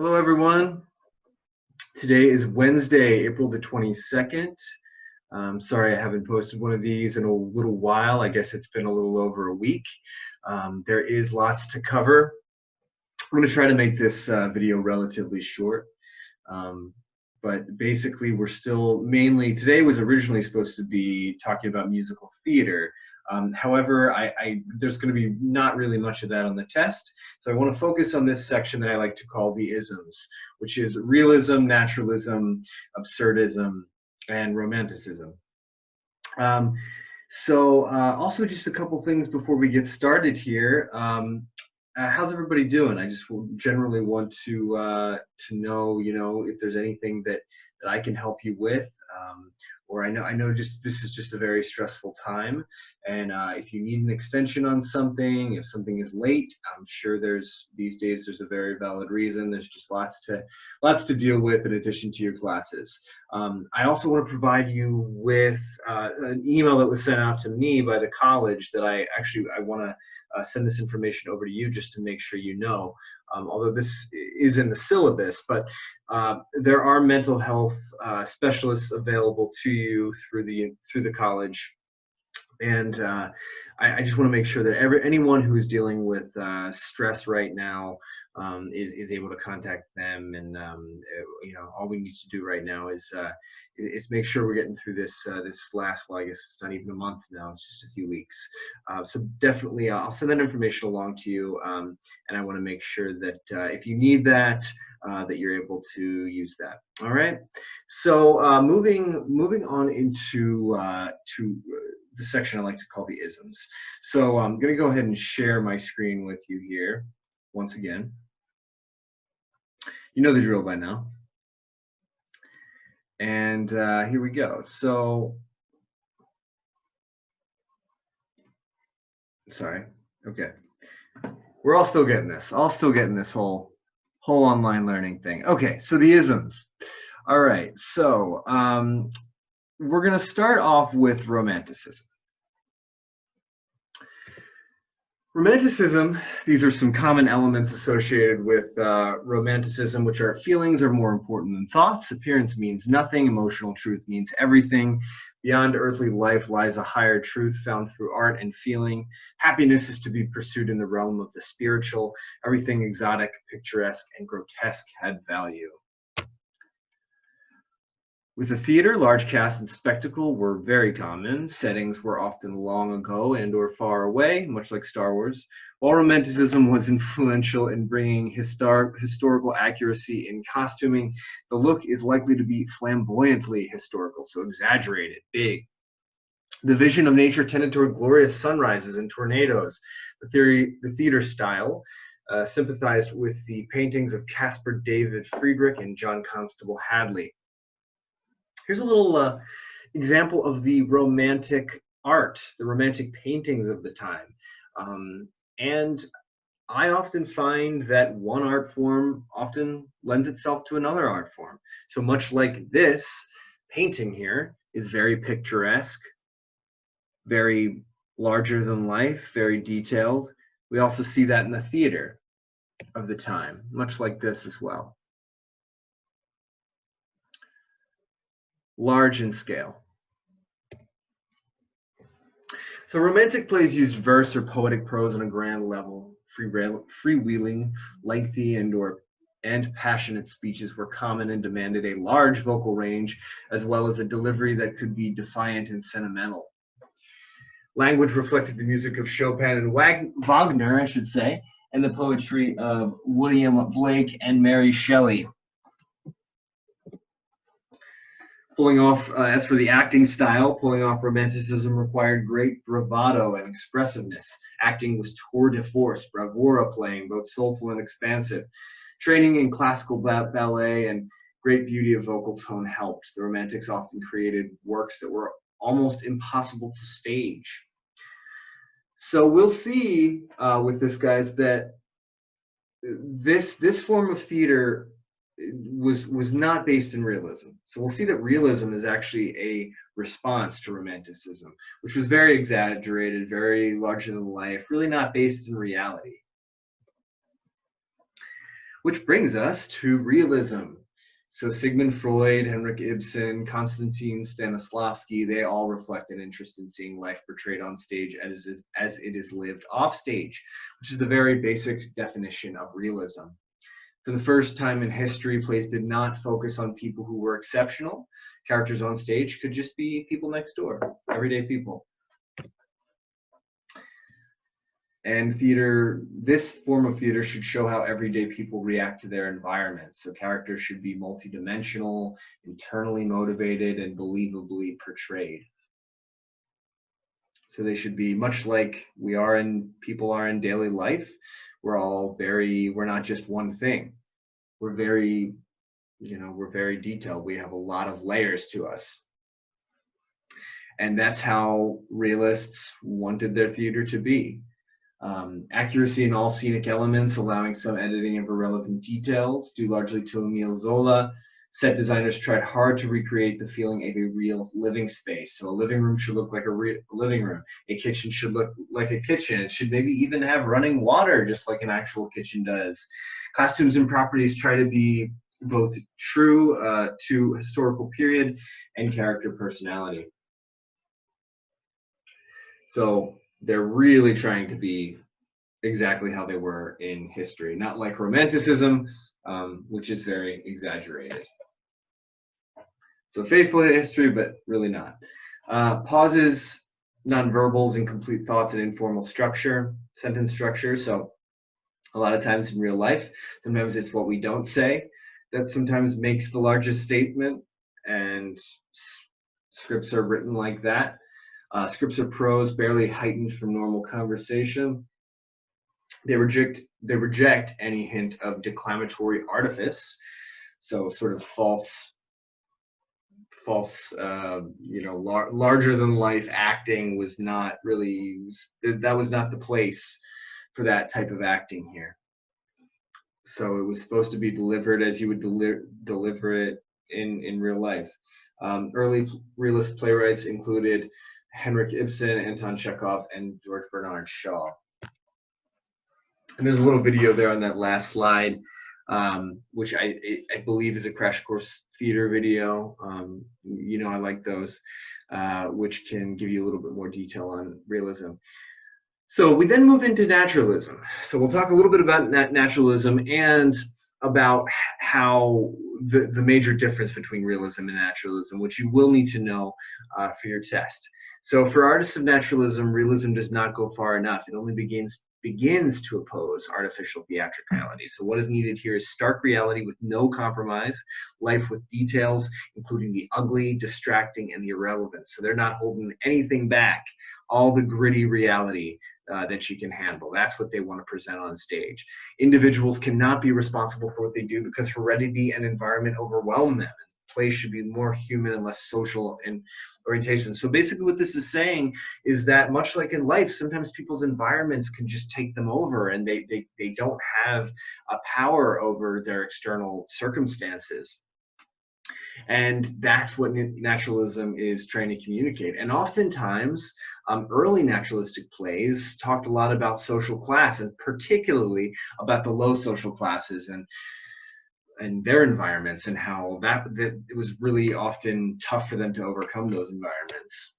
Hello, everyone. Today is Wednesday, April the 22nd. Sorry I haven't posted one of these in a little while. I guess it's been a little over a week. There is lots to cover. I'm going to try to make this video relatively short. But basically, we're still mainly, today was originally supposed to be talking about musical theater. However, there's going to be not really much of that on the test. So I want to focus on this section that I like to call the isms, which is realism, naturalism, absurdism, and romanticism. Also just a couple things before we get started here. How's everybody doing? I just generally want to know, if there's anything that I can help you with, or I know just this is just a very stressful time, and if you need an extension on something, if something is late, I'm sure these days there's a very valid reason. There's just lots to deal with in addition to your classes. I also want to provide you with an email that was sent out to me by the college that I want to send this information over to you just to make sure you know. Although this is in the syllabus, but there are mental health specialists available to you through the college, and I just want to make sure that anyone who is dealing with stress right now is able to contact them, and all we need to do right now is make sure we're getting through this last, well, I guess it's not even a month now, it's just a few weeks. So definitely I'll send that information along to you, and I want to make sure that if you need that, that you're able to use that. All right. So moving on into the section I like to call the isms. So I'm going to go ahead and share my screen with you here once again. You know the drill by now. And here we go. So, sorry. Okay. We're all still getting this. Whole online learning thing. Okay, so the isms. All right, so we're going to start off with Romanticism. Romanticism, these are some common elements associated with Romanticism, which are feelings are more important than thoughts, appearance means nothing, emotional truth means everything, beyond earthly life lies a higher truth found through art and feeling, happiness is to be pursued in the realm of the spiritual, everything exotic, picturesque, and grotesque had value. With the theater, large cast and spectacle were very common. Settings were often long ago and or far away, much like Star Wars. While Romanticism was influential in bringing historical accuracy in costuming, the look is likely to be flamboyantly historical, so exaggerated, big. The vision of nature tended toward glorious sunrises and tornadoes. The theater style sympathized with the paintings of Caspar David Friedrich and John Constable Hadley. Here's a little example of the romantic art, the romantic paintings of the time. And I often find that one art form often lends itself to another art form. So much like this painting here is very picturesque, very larger than life, very detailed. We also see that in the theater of the time, much like this as well. Large in scale. So romantic plays used verse or poetic prose on a grand level. Freewheeling, lengthy and passionate speeches were common and demanded a large vocal range, as well as a delivery that could be defiant and sentimental. Language reflected the music of Chopin and Wagner, I should say, and the poetry of William Blake and Mary Shelley. As for the acting style, pulling off Romanticism required great bravado and expressiveness. Acting was tour de force, bravura playing, both soulful and expansive. Training in classical ballet and great beauty of vocal tone helped. The Romantics often created works that were almost impossible to stage. So we'll see with this, guys, that this form of theater was not based in realism. So we'll see that realism is actually a response to Romanticism, which was very exaggerated, very larger than life, really not based in reality. Which brings us to realism. So Sigmund Freud, Henrik Ibsen, Konstantin Stanislavski, they all reflect an interest in seeing life portrayed on stage as it is lived off stage, which is the very basic definition of realism. For the first time in history, plays did not focus on people who were exceptional. Characters on stage could just be people next door, everyday people. And theater, this form of theater should show how everyday people react to their environment. So characters should be multidimensional, internally motivated, and believably portrayed. So they should be much like people are in daily life. We're not just one thing. We're very detailed. We have a lot of layers to us. And that's how realists wanted their theater to be. Accuracy in all scenic elements, allowing some editing of irrelevant details, due largely to Emile Zola. Set designers tried hard to recreate the feeling of a real living space. So a living room should look like a real living room. A kitchen should look like a kitchen. It should maybe even have running water, just like an actual kitchen does. Costumes and properties try to be both true to historical period and character personality. So they're really trying to be exactly how they were in history, not like Romanticism, which is very exaggerated. So faithful to history, but really not. Pauses, nonverbals, incomplete thoughts, and informal structure, sentence structure. So a lot of times in real life, sometimes it's what we don't say that sometimes makes the largest statement, and scripts are written like that. Scripts are prose, barely heightened from normal conversation. They reject any hint of declamatory artifice, so sort of false, larger than life acting was not the place for that type of acting here. So it was supposed to be delivered as you would deliver it in real life. Early realist playwrights included Henrik Ibsen, Anton Chekhov, and George Bernard Shaw. And there's a little video there on that last slide, which I believe is a crash course theater video. I like those, which can give you a little bit more detail on realism. So we then move into naturalism. So we'll talk a little bit about naturalism and about how the major difference between realism and naturalism, which you will need to know for your test. So for artists of naturalism, realism does not go far enough. It only begins to oppose artificial theatricality. So what is needed here is stark reality with no compromise, life with details, including the ugly, distracting, and the irrelevant. So they're not holding anything back, all the gritty reality that you can handle. That's what they want to present on stage. Individuals cannot be responsible for what they do because heredity and environment overwhelm them. Play should be more human and less social in orientation. So basically what this is saying is that much like in life, sometimes people's environments can just take them over, and they don't have a power over their external circumstances. And that's what naturalism is trying to communicate. And oftentimes, early naturalistic plays talked a lot about social class, and particularly about the low social classes and their environments, and how that it was really often tough for them to overcome those environments.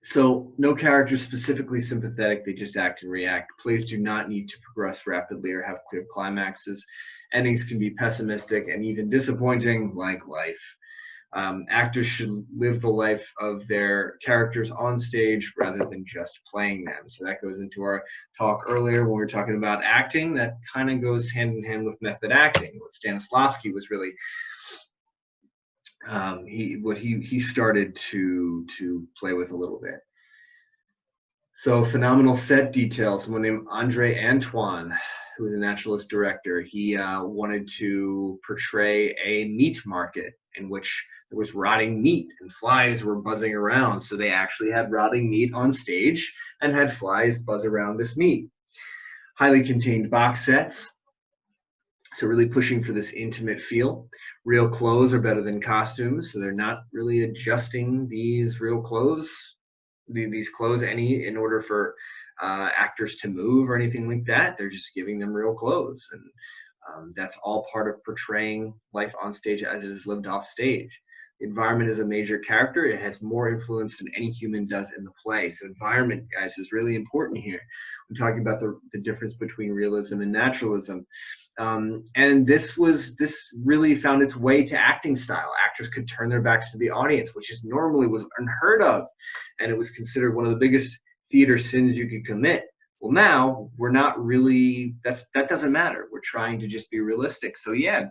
So no characters specifically sympathetic, they just act and react. Plays do not need to progress rapidly or have clear climaxes. Endings can be pessimistic and even disappointing, like life. Actors should live the life of their characters on stage rather than just playing them. So that goes into our talk earlier when we were talking about acting. That kind of goes hand in hand with method acting. What Stanislavski was really he started to play with a little bit. So phenomenal set details. Someone named Andre Antoine, who was a naturalist director, he wanted to portray a meat market in which there was rotting meat and flies were buzzing around. So they actually had rotting meat on stage and had flies buzz around this meat. Highly contained box sets. So really pushing for this intimate feel. Real clothes are better than costumes. So they're not really adjusting these real clothes, these clothes in order for actors to move or anything like that. They're just giving them real clothes, and that's all part of portraying life on stage as it is lived off stage. The environment is a major character. It has more influence than any human does in the play. So environment, guys, is really important here. We're talking about the difference between realism and naturalism. And this really found its way to acting style. Actors could turn their backs to the audience, which is normally was unheard of, and it was considered one of the biggest theater sins you could commit. Well, now we're not really. That doesn't matter. We're trying to just be realistic. So yeah,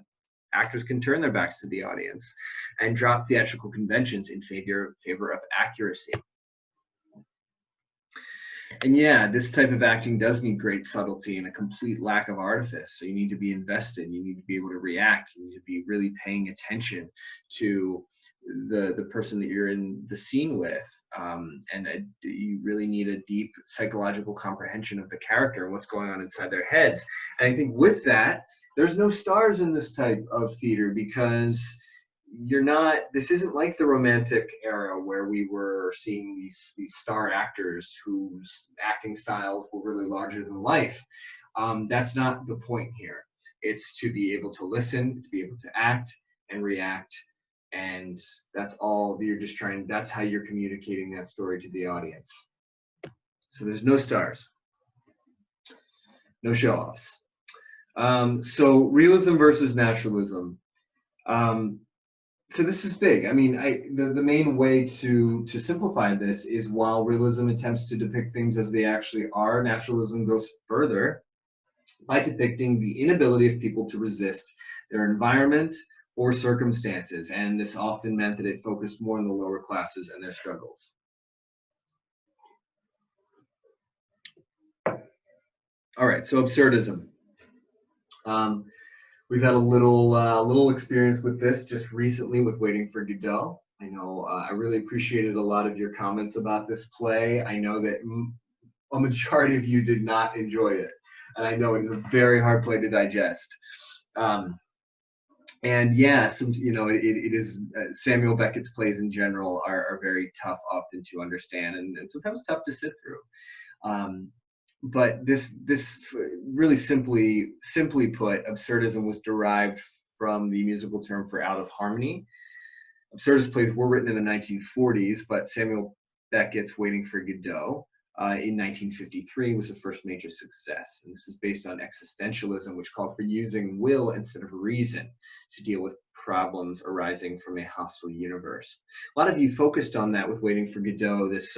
actors can turn their backs to the audience and drop theatrical conventions in favor of accuracy. And yeah, this type of acting does need great subtlety and a complete lack of artifice. So you need to be invested. You need to be able to react. You need to be really paying attention to the person that you're in the scene with. You really need a deep psychological comprehension of the character and what's going on inside their heads. And I think with that, there's no stars in this type of theater, because this isn't like the Romantic era where we were seeing these star actors whose acting styles were really larger than life. That's not the point here. It's to be able to listen, to be able to act and react, and that's all that's how you're communicating that story to the audience. So there's no stars, no show-offs. So realism versus naturalism. So this is big. I mean, the main way to simplify this is, while realism attempts to depict things as they actually are, naturalism goes further by depicting the inability of people to resist their environment or circumstances, and this often meant that it focused more on the lower classes and their struggles. All right, so absurdism. We've had a little experience with this just recently with Waiting for Godot. I know I really appreciated a lot of your comments about this play. I know that a majority of you did not enjoy it, and I know it is a very hard play to digest. And yeah, it is. Samuel Beckett's plays in general are very tough often to understand, and sometimes tough to sit through. But this really simply put, absurdism was derived from the musical term for out of harmony. Absurdist plays were written in the 1940s, but Samuel Beckett's Waiting for Godot in 1953 was the first major success. And this is based on existentialism, which called for using will instead of reason to deal with problems arising from a hostile universe. A lot of you focused on that with Waiting for Godot, this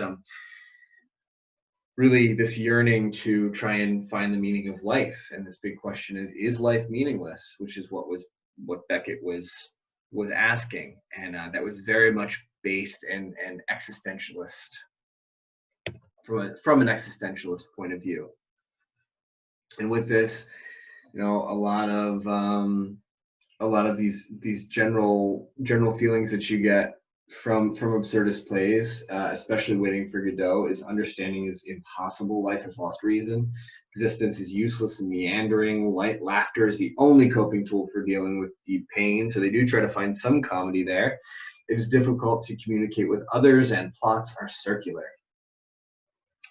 yearning to try and find the meaning of life. And this big question is life meaningless? Which is what Beckett was asking. And that was very much based in an existentialist, from an existentialist point of view. And with this, a lot of these general feelings that you get from absurdist plays, especially Waiting for Godot, is understanding is impossible, life has lost reason, existence is useless and meandering, laughter is the only coping tool for dealing with deep pain. So they do try to find some comedy there. It is difficult to communicate with others, and plots are circular,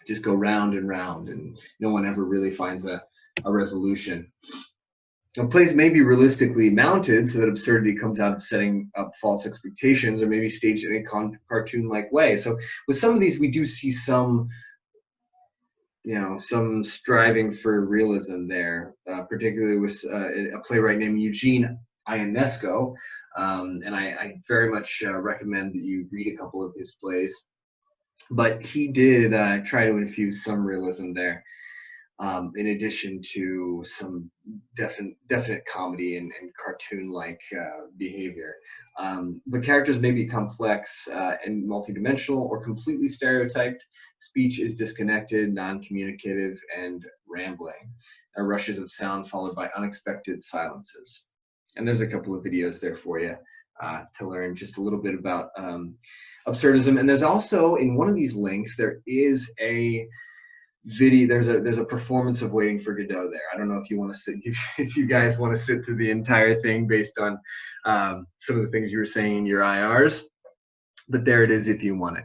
just go round and round, and no one ever really finds a resolution. Now, plays may be realistically mounted so that absurdity comes out of setting up false expectations, or maybe staged in a cartoon-like way. So with some of these, we do see some striving for realism there, particularly with a playwright named Eugene Ionesco. And I very much recommend that you read a couple of his plays. But he did try to infuse some realism there, in addition to some definite comedy and cartoon-like behavior. But characters may be complex and multidimensional, or completely stereotyped. Speech is disconnected, non-communicative, and rambling. Rushes of sound followed by unexpected silences. And there's a couple of videos there for you to learn just a little bit about absurdism. And there's also, in one of these links, there is a video. There's a performance of Waiting for Godot there. I don't know if you want to sit, if you guys want to sit through the entire thing based on some of the things you were saying in your IRs, but there it is if you want it.